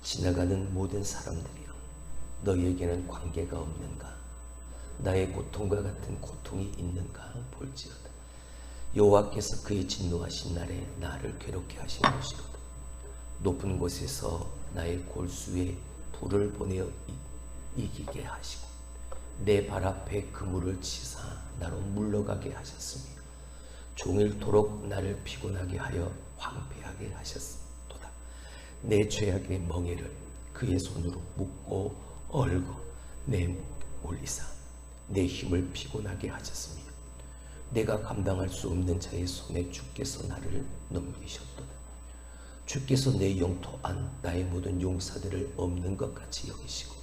지나가는 모든 사람들이여, 너희에게는 관계가 없는가? 나의 고통과 같은 고통이 있는가 볼지어다. 여호와께서 그의 진노하신 날에 나를 괴롭게 하신 것이로다. 높은 곳에서 나의 골수에 불을 보내어 이기게 하시고 내 발 앞에 그물을 치사 나로 물러가게 하셨으며 종일토록 나를 피곤하게 하여 황폐하게 하셨도다. 내 죄악의 멍에를 그의 손으로 묶고 얼고 내 목에 올리사 내 힘을 피곤하게 하셨으며 내가 감당할 수 없는 자의 손에 주께서 나를 넘기셨도다. 주께서 내 영토 안 나의 모든 용사들을 없는 것 같이 여기시고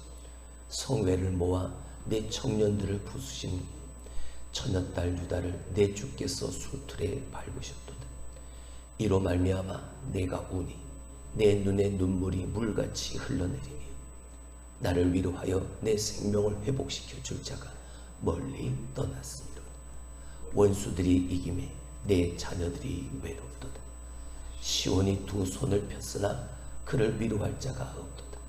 성회를 모아 내 청년들을 부수신 처녀딸 유다를 내 주께서 수틀에 밟으셨도다. 이로 말미암아 내가 우니 내 눈에 눈물이 물같이 흘러내리며 나를 위로하여 내 생명을 회복시켜 줄 자가 멀리 떠났으리로다. 원수들이 이김에 내 자녀들이 외롭도다. 시온이 두 손을 폈으나 그를 위로할 자가 없도다.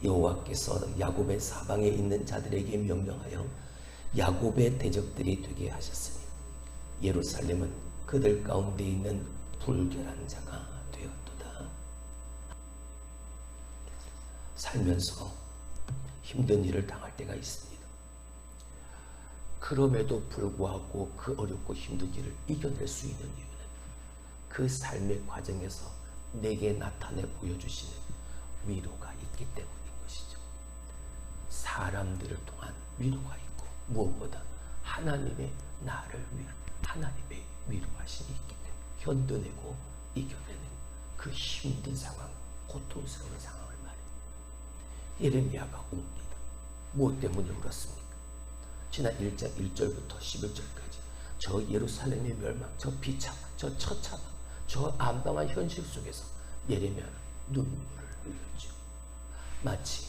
여호와께서 야곱의 사방에 있는 자들에게 명령하여 야곱의 대적들이 되게 하셨으니 예루살렘은 그들 가운데 있는 불결한 자가 되었도다. 살면서 힘든 일을 당할 때가 있습니다. 그럼에도 불구하고 그 어렵고 힘든 일을 이겨낼 수 있는 이유는 그 삶의 과정에서 내게 나타내 보여주시는 위로가 있기 때문인 것이죠. 사람들을 통한 위로가 있고 무엇보다 하나님의 나를 위한 하나님의 위로하심이 있기 때문에 견뎌내고 이겨내는 그 힘든 상황, 고통스러운 상황을 말해요. 예레미야가 웁니다. 무엇 때문에 울었습니까? 지난 1장 1절부터 11절까지 저 예루살렘의 멸망, 저 비참함, 저 처참함, 저 암담한 현실 속에서 예레미야는 눈물을 흘렸죠. 마치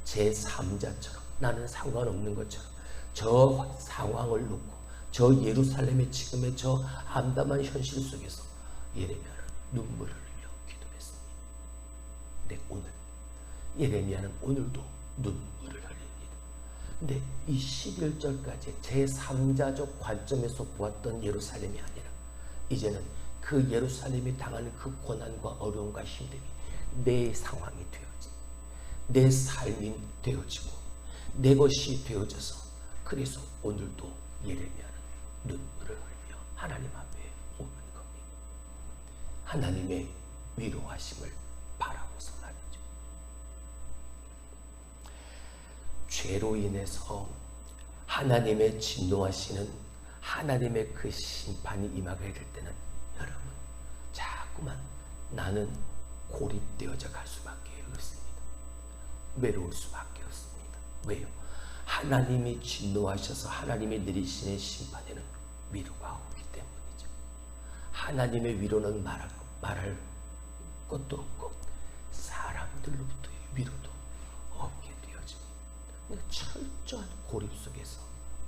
제3자처럼 나는 상관없는 것처럼 저 상황을 놓고 저 예루살렘의 지금의 저 암담한 현실 속에서 예레미야는 눈물을 흘려 기도했습니다. 근데 오늘 예레미야는 오늘도 눈물을 흘립니다. 근데 이 11절까지 제3자적 관점에서 보았던 예루살렘이 아니라 이제는 그 예루살렘이 당하는 그 고난과 어려움과 힘듦이 내 상황이 되어지고 내 삶이 되어지고 내 것이 되어져서 그래서 오늘도 예레미야는 눈물을 흘려 하나님 앞에 오는 겁니다. 하나님의 위로하심을 바라고서 말이죠. 죄로 인해서 하나님의 진노하시는 하나님의 그 심판이 임하게 될 때는 여러분 자꾸만 나는 고립되어져 갈 수밖에 없습니다. 외로울 수밖에 없습니다. 왜요? 하나님이 진노하셔서 하나님이 내리시는 심판에는 위로가 없기 때문이죠. 하나님의 위로는 말할 것도 없고 사람들로부터의 위로도 없게 되어집니다. 철저한 고립 속에서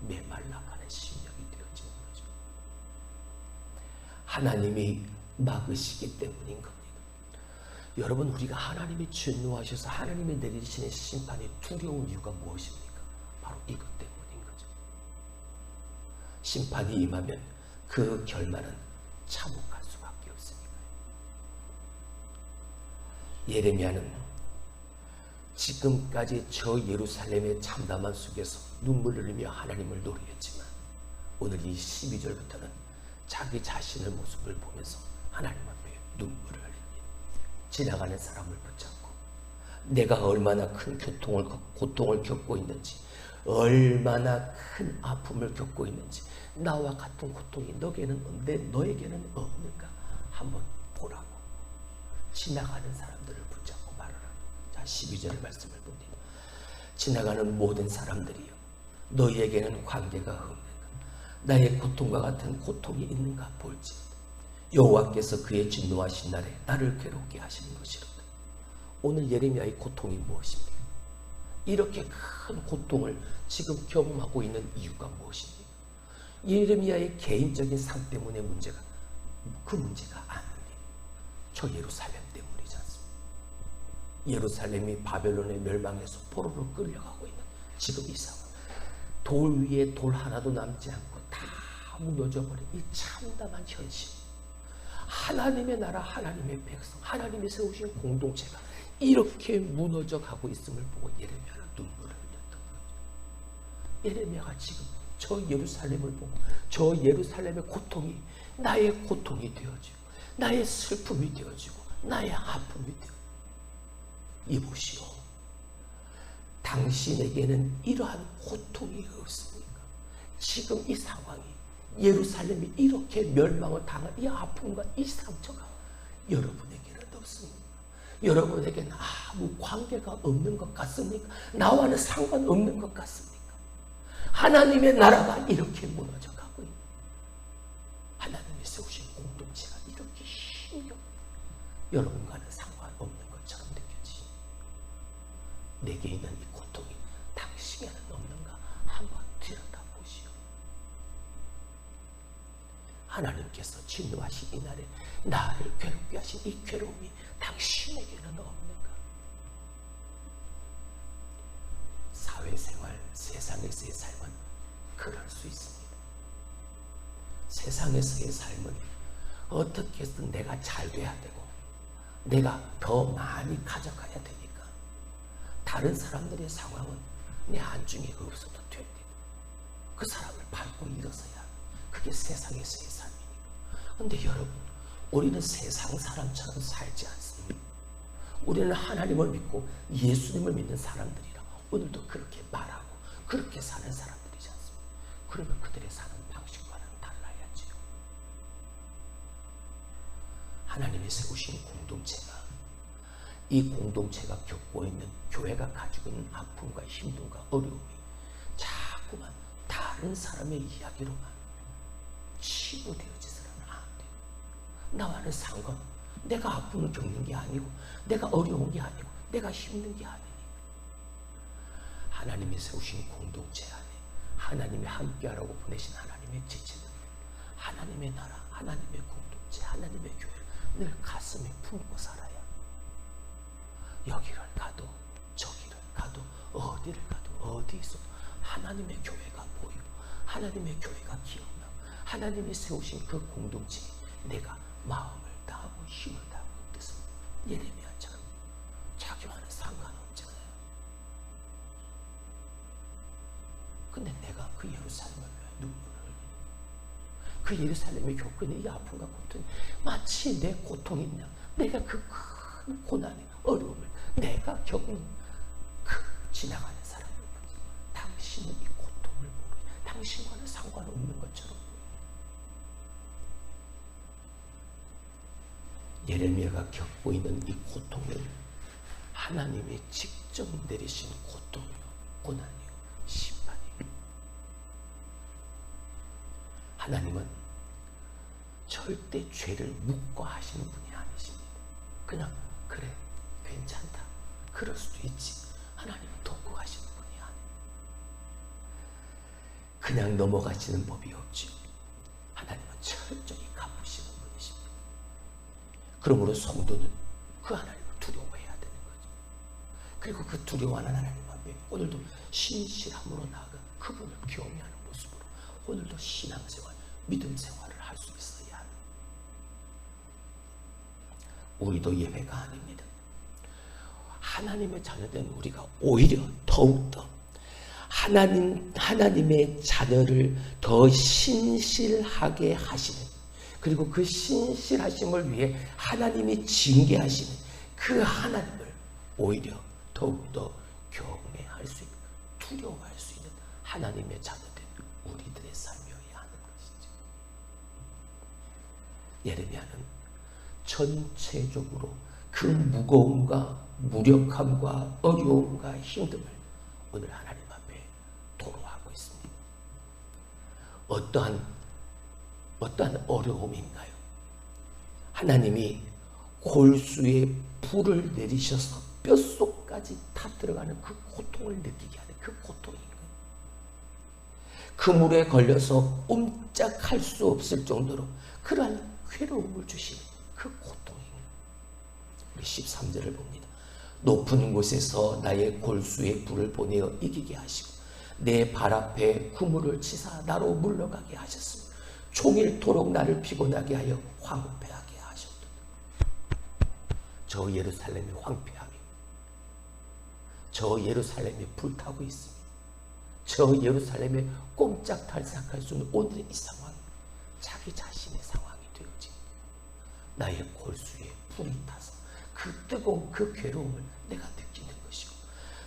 메말라가는 심령이 되어지는 거죠. 하나님이 막으시기 때문인 겁니다. 여러분, 우리가 하나님이 진노하셔서 하나님이 내리시는 심판이 두려운 이유가 무엇입니까? 바로 이것 때문인 거죠. 심판이 임하면 그 결말은 참혹할 수밖에 없으니까요. 예레미야는 지금까지 저 예루살렘의 참담한 속에서 눈물을 흘리며 하나님을 노래했지만 오늘 이 12절부터는 자기 자신의 모습을 보면서 하나님 앞에 눈물을 흘립니다. 지나가는 사람을 붙잡고 내가 얼마나 큰 고통을 겪고 있는지, 얼마나 큰 아픔을 겪고 있는지, 나와 같은 고통이 너에게는 없는가 한번 보라고 지나가는 사람들을 붙잡고 말하라. 자, 12절의 말씀을 봅니다. 지나가는 모든 사람들이여, 너희에게는 관계가 없는가? 나의 고통과 같은 고통이 있는가 볼지. 여호와께서 그의 진노하신 날에 나를 괴롭게 하시는 것이로다. 오늘 예레미야의 고통이 무엇입니까? 이렇게 큰 고통을 지금 경험하고 있는 이유가 무엇입니까? 예레미야의 개인적인 삶 때문의 문제가 그 문제가 아닙니다. 저 예루살렘 때문이지 않습니까? 예루살렘이 바벨론의 멸망에서 포로로 끌려가고 있는 지금 이 상황. 돌 위에 돌 하나도 남지 않고 다 무너져버린 이 참담한 현실. 하나님의 나라, 하나님의 백성, 하나님이 세우신 공동체가 이렇게 무너져 가고 있음을 보고 예레미야는 눈물을 흘렸던 거죠. 예레미야가 지금 저 예루살렘을 보고 저 예루살렘의 고통이 나의 고통이 되어지고 나의 슬픔이 되어지고 나의 아픔이 되어지고, 이보시오, 당신에게는 이러한 고통이 없습니까? 지금 이 상황이, 예루살렘이 이렇게 멸망을 당한 이 아픔과 이 상처가 여러분에게는 없습니까? 여러분에게는 아무 관계가 없는 것 같습니까? 나와는 상관없는 것 같습니까? 하나님의 나라가 이렇게 무너져 가고 있는, 하나님이 세우신 공동체가 이렇게 힘겹고 여러분과는 상관없는 것처럼 느껴지니, 내게 있는 이 고통이 당신에게는 없는가 한번 들여다보시오. 하나님께서 진노하신 이날에 나를 괴롭게 하신 이 괴로움이 당신에게는 없는가? 사회생활, 세상에서의 삶은 그럴 수 있습니다. 세상에서의 삶은 어떻게 해서든 내가 잘 돼야 되고 내가 더 많이 가져가야 되니까 다른 사람들의 상황은 내 안중에 없어도 됩니다. 그 사람을 밟고 일어서야 그게 세상에서의 삶이니까. 그런데 여러분, 우리는 세상 사람처럼 살지 않습니다. 우리는 하나님을 믿고 예수님을 믿는 사람들이라 오늘도 그렇게 말하고 그렇게 사는 사람들이지 않습니까? 그러면 그들의 사는 방식과는 달라야지요. 하나님이 세우신 공동체가, 이 공동체가 겪고 있는, 교회가 가지고 있는 아픔과 힘듦과 어려움이 자꾸만 다른 사람의 이야기로만 치부되어지서는 안 돼요. 나와는 상관, 내가 아픔을 겪는 게 아니고 내가 어려운 게 아니고 내가 힘든 게 아니니까. 하나님이 세우신 공동체 안에 하나님이 함께하라고 보내신 하나님의 지체들, 하나님의 나라, 하나님의 공동체, 하나님의 교회를 늘 가슴에 품고 살아야 여기를 가도 저기를 가도 어디를 가도 어디 있어도 하나님의 교회가 보이고 하나님의 교회가 기억나고 하나님이 세우신 그 공동체에 내가 마음을 다하고 힘을 다하고 뜻을, 예레미야처럼 자기와는 상관없잖아요. 근데 내가 그 예루살렘을 위해 눈물을 흘리고 그 예루살렘이 겪고 있는 이 아픔과 고통이 마치 내 고통이 있냐, 내가 그 큰 고난의 어려움을 내가 겪는 그 지나가는 사람을 보지, 당신은 이 고통을 모르고 당신과는 상관없는 것처럼 보여요. 예레미야가 겪고 있는 이 고통은 하나님이 직접 내리신 고통이요, 고난이요, 심판이요. 하나님은 절대 죄를 묵과하시는 분이 아니십니다. 그냥 그래, 괜찮다, 그럴 수도 있지, 하나님은 돕고 가시는 분이 아니에요. 그냥 넘어가시는 법이 없죠. 하나님은 철저히 갚으시는 분이십니다. 그러므로 성도는 그 하나님을 두려워해야 되는 거죠. 그리고 그 두려워하는 하나님 앞에 오늘도 신실함으로 나아가 그분을 경외하는 모습으로 오늘도 신앙생활, 믿음생활을 할 수 있어야 합니다. 우리도 예배가 아닙니다. 하나님의 자녀된 우리가 오히려 더욱더 하나님의 자녀를 더 신실하게 하시는, 그리고 그 신실하심을 위해 하나님이 징계하시는 그 하나님을 오히려 더욱더 경외할 수 있는, 두려워할 수 있는 하나님의 자녀된 우리들의 삶이어야 하는 것이죠. 예레미야는 전체적으로 그 무거움과 무력함과 어려움과 힘듦을 오늘 하나님 앞에 토로하고 있습니다. 어떠한 어려움인가요? 하나님이 골수에 불을 내리셔서 뼛속까지 다 들어가는 그 고통을 느끼게 하는 그 고통인가요? 그 물에 걸려서 옴짝할 수 없을 정도로 그러한 괴로움을 주시는 그 고통인가요? 우리 13절을 봅니다. 높은 곳에서 나의 골수에 불을 보내어 이기게 하시고 내 발 앞에 구물을 치사 나로 물러가게 하셨으며 종일토록 나를 피곤하게 하여 황폐하게 하셨도다. 저 예루살렘이 황폐하며 저 예루살렘이 불타고 있으며 저 예루살렘에 꼼짝달싹할 수 없는 오늘의 이 상황, 자기 자신의 상황이 되어진 나의 골수에 불이 타서 그 뜨거운 그 괴로움을 내가 느끼는 것이고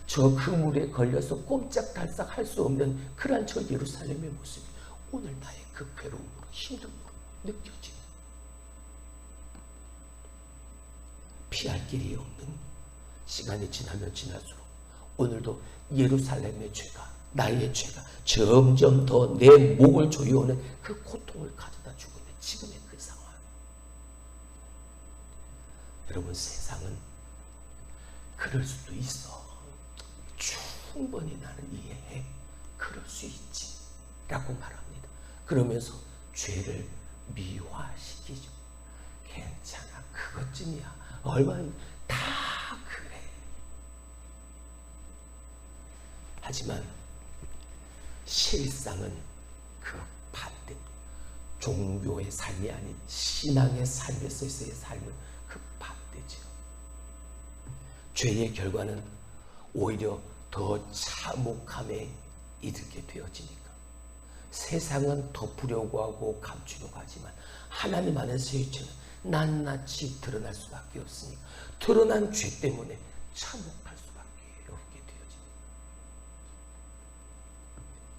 저 그물에 걸려서 꼼짝달싹 할 수 없는 그러한 저 예루살렘의 모습이 오늘 나의 그 괴로움으로 힘듦으로 느껴지는, 피할 길이 없는 시간이 지나면 지날수록 오늘도 예루살렘의 죄가, 나의 죄가 점점 더 내 목을 조여오는 그 고통을 가져다 주고 있는 지금의 그 상황. 여러분, 세상은 그럴 수도 있어. 충분히 나는 이해해. 그럴 수 있지. 라고 말합니다. 그러면서 죄를 미화시키죠. 괜찮아. 그것쯤이야. 얼마나 다 그래. 하지만 실상은 그 반대, 종교의 삶이 아닌 신앙의 삶에서의 삶은 그 반대죠. 죄의 결과는 오히려 더 참혹함에 이르게 되어지니까 세상은 덮으려고 하고 감추려고 하지만 하나님 안에서의 죄는 낱낱이 드러날 수밖에 없으니까 드러난 죄 때문에 참혹할 수밖에 없게 되어집니다.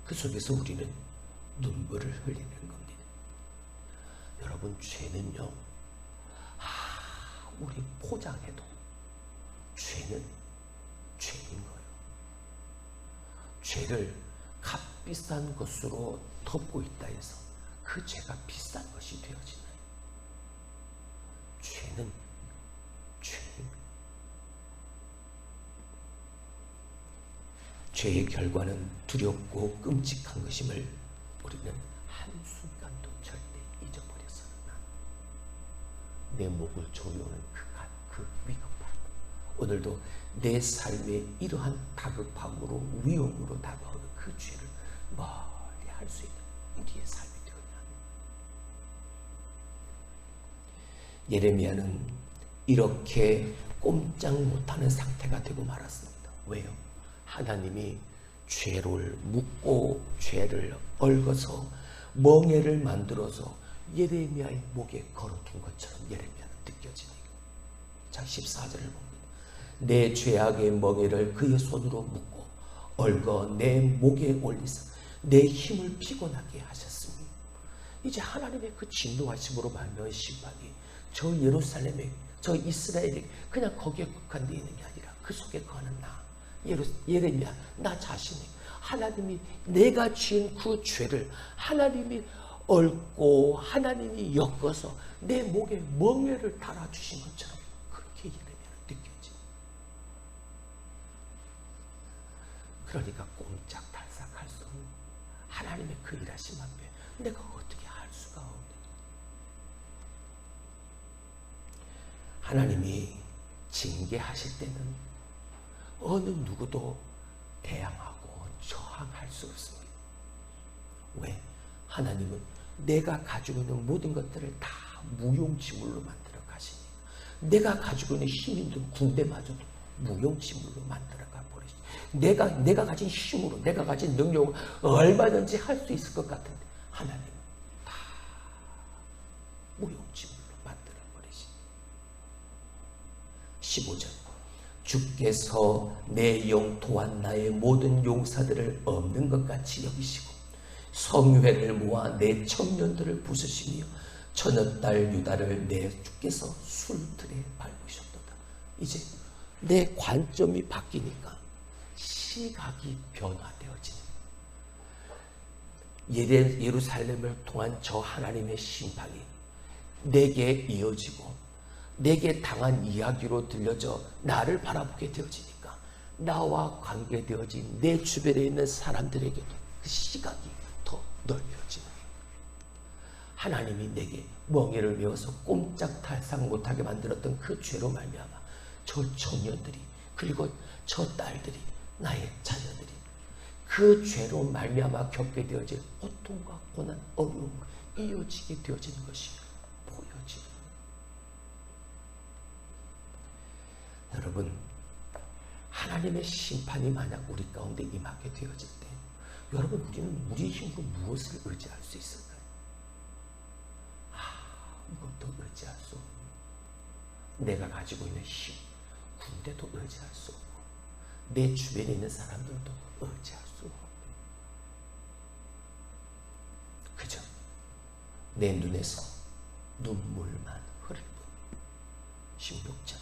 그 속에서 우리는 눈물을 흘리는 겁니다. 여러분, 죄는요, 우리 포장해도 죄는 죄인 거예요. 죄를 값비싼 것으로 덮고 있다 해서 그 죄가 비싼 것이 되어지나요? 죄는 죄입니다. 죄의 결과는 두렵고 끔찍한 것임을 우리는 한순간도 절대 잊어버려서는 안 돼. 내 목을 조여오는 그 위급함, 오늘도 내 삶에 이러한 다급함으로 위험으로 다가오는 그 죄를 멀리 할 수 있는 우리의 삶이 되어야 합니다. 예레미야는 이렇게 꼼짝 못하는 상태가 되고 말았습니다. 왜요? 하나님이 죄를 묻고 죄를 얽어서 멍에를 만들어서 예레미야의 목에 걸어둔 것처럼 예레미야는 느껴지네요. 자, 14절을 봅니다. 내 죄악의 멍에를 그의 손으로 묶고 얽어 내 목에 올리사 내 힘을 피곤하게 하셨으니, 이제 하나님의 그 진노하심으로 말미암은 심판이 저 예루살렘에, 저 이스라엘에 그냥 거기에 국한되어 있는 게 아니라 그 속에 거하는 나, 예레미야, 나 자신이 하나님이 내가 지은 그 죄를 하나님이 얽고 하나님이 엮어서 내 목에 멍에를 달아주신 것처럼 그렇게 예레미야는 느껴집니다. 그러니까 꼼짝달싹할 수 없는 하나님의 그 일하심 앞에 내가 어떻게 할 수가 없는, 하나님이 징계하실 때는 어느 누구도 대항하고 저항할 수 없습니다. 왜? 하나님은 내가 가지고 있는 모든 것들을 다 무용지물로 만들어 가시니까, 내가 가지고 있는 힘 있는 군대마저도 무용지물로 만들어 가 버리시니, 내가 가진 힘으로, 내가 가진 능력으로 얼마든지 할 수 있을 것 같은데 하나님은 다 무용지물로 만들어 버리시니. 15절, 주께서 내 영 또한 나의 모든 용사들을 없는 것 같이 여기시고 성회를 모아 내 청년들을 부수시며 처녀딸 유다를 내 주께서 술틀에 밟으셨도다. 이제 내 관점이 바뀌니까 시각이 변화되어지는, 예루살렘을 통한 저 하나님의 심판이 내게 이어지고 내게 당한 이야기로 들려져 나를 바라보게 되어지니까 나와 관계되어진 내 주변에 있는 사람들에게도 그 시각이 더 넓혀지는, 하나님이 내게 멍에를 메어서 꼼짝달싹 못하게 만들었던 그 죄로 말미암아 저 청년들이 그리고 저 딸들이, 나의 자녀들이 그 죄로 말미암아 겪게 되어질 고통과 고난, 어려움, 이어지게 되어지는 것이 보여지는. 여러분, 하나님의 심판이 만약 우리 가운데 임하게 되어질 때, 여러분, 우리는 우리의 힘으로 무엇을 의지할 수 있을까요? 아무것도 의지할 수 없고, 내가 가지고 있는 힘, 군대도 의지할 수 없고, 내 주변에 있는 사람들도 의지할 수 없고, 그저 내 눈에서 눈물만 흐를 뿐. 16절.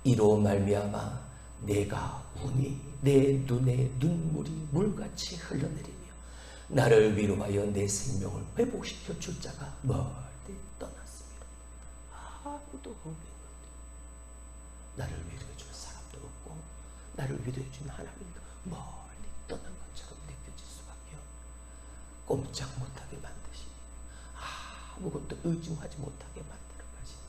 이로 말미암아 내가 우니 내 눈에 눈물이 물같이 흘러내리며 나를 위로하여 내 생명을 회복시켜 줄 자가 멀리 떠났습니다. 아무도 없는 것. 나를 위로해 줄 사람도 없고 나를 위로해 준 하나님도 멀리 떠난 것처럼 느껴질 수밖에 없고, 꼼짝 못하게 만드시니, 아무것도 의심하지 못하게 만들어 가시니,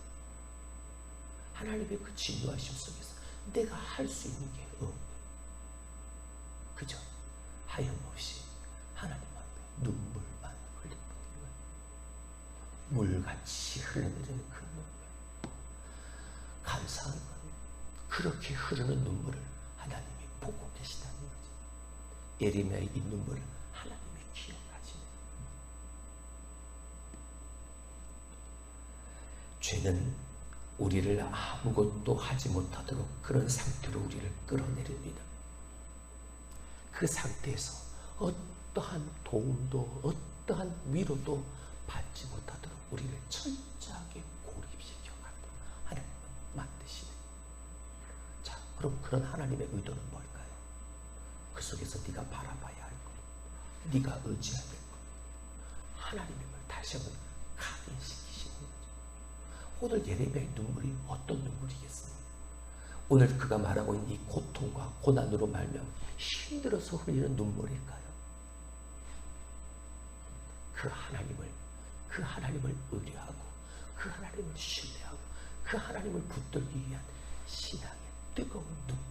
하나님의 그 진노하심 속에서 내가 할 수 있는 게 없는, 그저 하염없이 하나님 앞에 눈물만 흘릴 뿐이에요. 물같이 흘러내리는 그 눈물. 감사한 건 그렇게 흐르는 눈물을 하나님이 보고 계시다는 거지. 예레미야의 이 눈물을 하나님이 기억하시네. 죄는 우리를 아무것도 하지 못하도록 그런 상태로 우리를 끌어내립니다. 그 상태에서 어떠한 도움도 어떠한 위로도 받지 못하도록 우리를 철저하게 고립시켜가도록 하나님은 만드시네. 자, 그럼 그런 하나님의 의도는 뭘까요? 그 속에서 네가 바라봐야 할 것, 네가 의지해야 될 것, 하나님임을 다시 한번 각인시키시는 거죠. 오늘 예레미야의 눈물이 어떤 눈물이겠습니까? 오늘 그가 말하고 있는 이 고통과 고난으로 말미암아 힘들어서 흘리는 눈물일까요? 그 하나님을 의뢰하고 그 하나님을 신뢰하고 그 하나님을 붙들기 위한 신앙의 뜨거운 눈물입니다.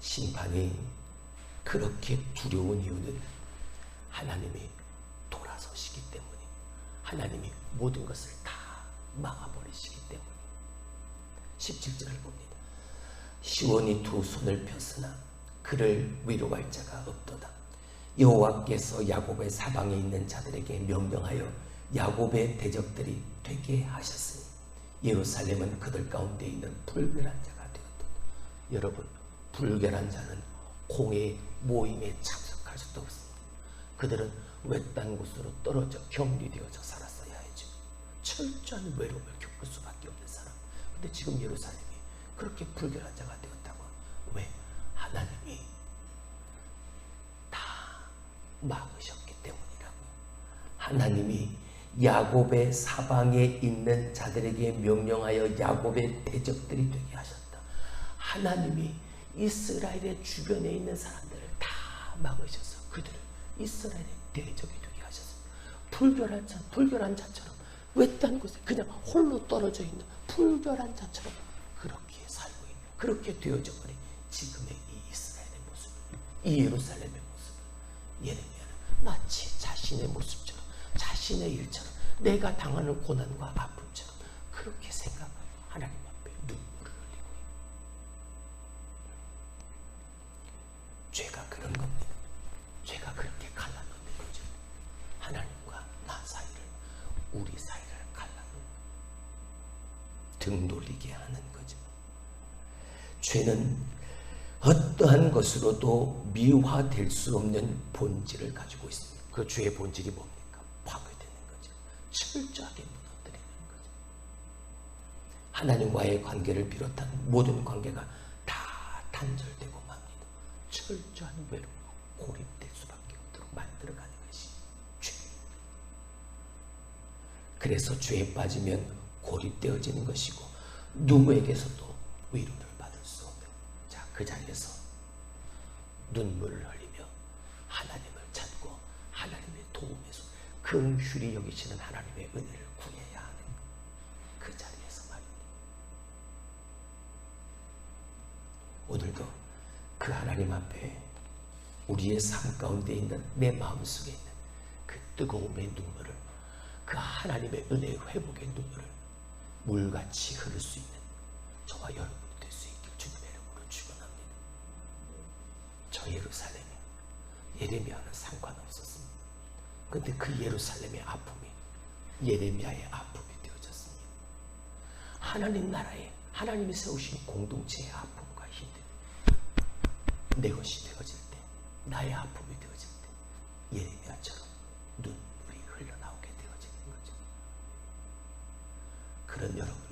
심판이 그렇게 두려운 이유는 하나님이 돌아서시기 때문에, 하나님이 모든 것을 다 막아버리시기 때문에. 17절을 봅니다. 시온이 두 손을 폈으나 그를 위로할 자가 없도다. 여호와께서 야곱의 사방에 있는 자들에게 명령하여 야곱의 대적들이 되게 하셨으니 예루살렘은 그들 가운데 있는 불결한 자가 되었도다. 여러분, 불결한 자는 공의 모임에 참석할 수도 없습니다. 그들은 외딴 곳으로 떨어져 격리되어져 살았어야 하죠. 철저한 외로움을 겪을 수밖에 없는 사람. 근데 지금 예루살렘이 그렇게 불결한 자가 되었다고. 왜? 하나님이 다 막으셨기 때문이라고요. 하나님이 야곱의 사방에 있는 자들에게 명령하여 야곱의 대적들이 되게 하셨다. 하나님이 이스라엘의 주변에 있는 사람들을 다 막으셔서 그들을 이스라엘의 대적이 되게 하셨습니다. 불결한 자처럼 외딴 곳에 그냥 홀로 떨어져 있는 불결한 자처럼 그렇게 살고 있는, 그렇게 되어져 버린 지금의 이 이스라엘의 모습, 이 예루살렘의 모습, 예레미야는 마치 자신의 모습처럼, 자신의 일처럼, 내가 당하는 고난과 아픔처럼 그렇게 생각하고 하나님 앞에 눈물을 흘리고 있는, 죄가 그런 겁니다. 죄가 그렇게 갈라놓는 거죠. 하나님과 나 사이를, 우리 사이를 갈라놓는, 등 돌리게 하는 거죠. 죄는 어떠한 것으로도 미화될 수 없는 본질을 가지고 있습니다. 그 죄의 본질이 뭡니까? 파괴되는 거죠. 철저하게 무너뜨리는 거죠. 하나님과의 관계를 비롯한 모든 관계가 다 단절되고 맙니다. 철저한 외로움, 고립될 수밖에 없도록 만들어가는 것이 죄. 그래서 죄에 빠지면 고립되어지는 것이고 누구에게서도 위로를 받을 수 없는, 자, 그 자리에서 눈물을 흘리며 하나님을 찾고 하나님의 도움에서 긍휼히 여기시는 하나님의 은혜를 구해야 하는 오늘도 그 하나님 앞에 우리의 삶 가운데 있는 내 마음속에 있는 그 뜨거움의 눈물을, 그 하나님의 은혜의 회복의 눈물을 물같이 흐를 수 있는 저와 여러분이 될 수 있길 주님의 이름으로 축원합니다. 저 예루살렘이 예레미야는 상관없었습니다. 그런데 그 예루살렘의 아픔이 예레미야의 아픔이 되어졌습니다. 하나님 나라에 하나님이 세우신 공동체의 아픔과 힘듦, 내 것이 되어질 때, 나의 아픔이 되어질 때 예레미야처럼 눈물이 흘러나오게 되어지는 거죠. 그런 여러분